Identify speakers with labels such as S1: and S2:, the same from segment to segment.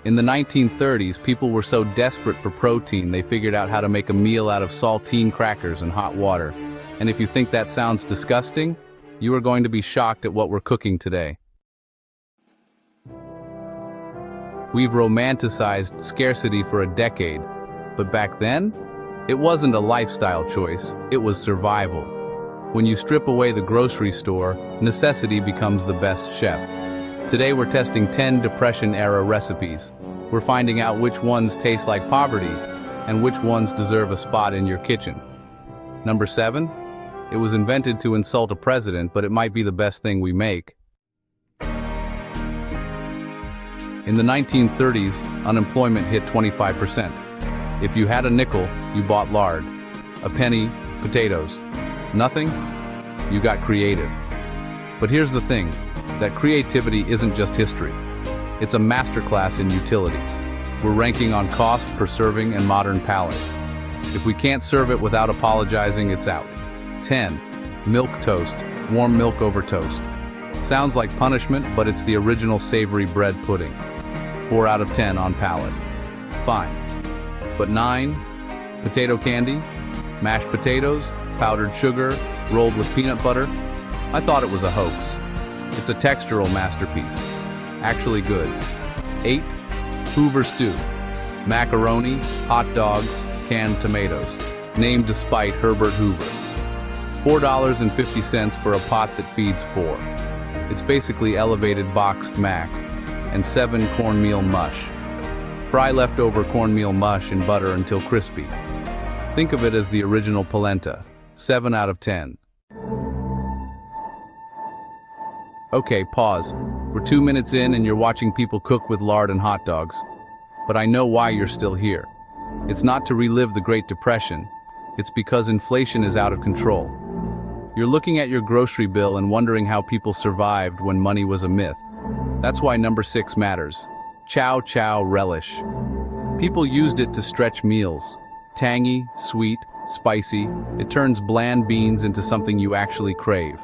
S1: In the 1930s, people were so desperate for protein they figured out how to make a meal out of saltine crackers and hot water. And if you think that sounds disgusting, you are going to be shocked at what we're cooking today. We've romanticized scarcity for a decade, but back then, it wasn't a lifestyle choice, it was survival. When you strip away the grocery store, necessity becomes the best chef. Today we're testing 10 Depression-era recipes. We're finding out which ones taste like poverty and which ones deserve a spot in your kitchen. Number 7. It was invented to insult a president, but it might be the best thing we make. In the 1930s, unemployment hit 25%. If you had a nickel, you bought lard. A penny, potatoes. Nothing? You got creative. But here's the thing, that creativity isn't just history. It's a masterclass in utility. We're ranking on cost per serving and modern palate. If we can't serve it without apologizing, it's out. 10. Milk toast. Warm milk over toast. Sounds like punishment, but it's the original savory bread pudding. 4 out of 10 on palate. Fine. But 9. Potato candy. Mashed potatoes. Powdered sugar. Rolled with peanut butter. I thought it was a hoax. It's a textural masterpiece. Actually good. 8. Hoover stew. Macaroni, hot dogs, canned tomatoes. Named despite Herbert Hoover. $4.50 for a pot that feeds 4. It's basically elevated boxed mac and 7 cornmeal mush. Fry leftover cornmeal mush in butter until crispy. Think of it as the original polenta. 7 out of 10. Okay, pause. We're 2 minutes in and you're watching people cook with lard and hot dogs. But I know why you're still here. It's not to relive the Great Depression. It's because inflation is out of control. You're looking at your grocery bill and wondering how people survived when money was a myth. That's why number 6 matters. Chow chow relish. People used it to stretch meals. Tangy, sweet, spicy. It turns bland beans into something you actually crave.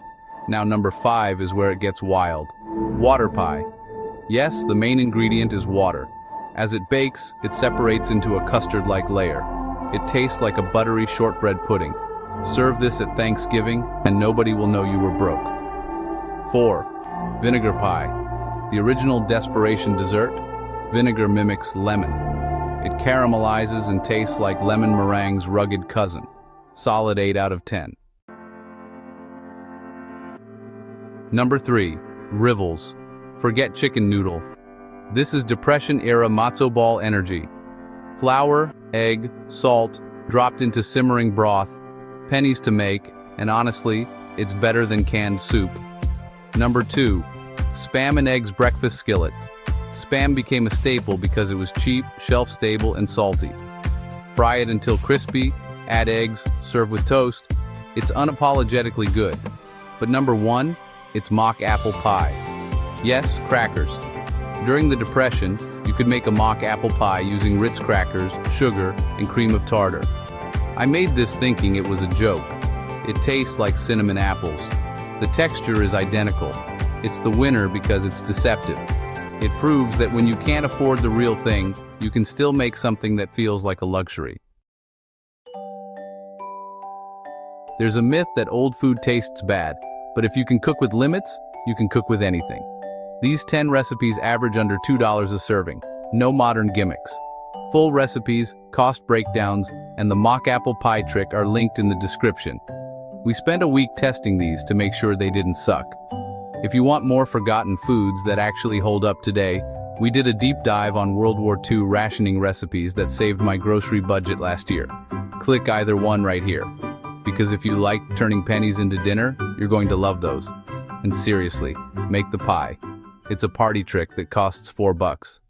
S1: Now number 5 is where it gets wild. Water pie. Yes, the main ingredient is water. As it bakes, it separates into a custard-like layer. It tastes like a buttery shortbread pudding. Serve this at Thanksgiving, and nobody will know you were broke. 4. Vinegar pie. The original desperation dessert, vinegar mimics lemon. It caramelizes and tastes like lemon meringue's rugged cousin. Solid 8 out of 10. Number 3. Rivals. Forget chicken noodle. This is Depression-era matzo ball energy. Flour, egg, salt, dropped into simmering broth, pennies to make, and honestly, it's better than canned soup. Number 2. Spam and eggs breakfast skillet. Spam became a staple because it was cheap, shelf-stable, and salty. Fry it until crispy, add eggs, serve with toast. It's unapologetically good. But number 1, it's mock apple pie. Yes, crackers. During the Depression, you could make a mock apple pie using Ritz crackers, sugar, and cream of tartar. I made this thinking it was a joke. It tastes like cinnamon apples. The texture is identical. It's the winner because it's deceptive. It proves that when you can't afford the real thing, you can still make something that feels like a luxury. There's a myth that old food tastes bad, but if you can cook with limits, you can cook with anything. These 10 recipes average under $2 a serving. No modern gimmicks. Full recipes, cost breakdowns, and the mock apple pie trick are linked in the description. We spent a week testing these to make sure they didn't suck. If you want more forgotten foods that actually hold up today, we did a deep dive on World War II rationing recipes that saved my grocery budget last year. Click either one right here. Because if you like turning pennies into dinner, you're going to love those. And seriously, make the pie. It's a party trick that costs $4.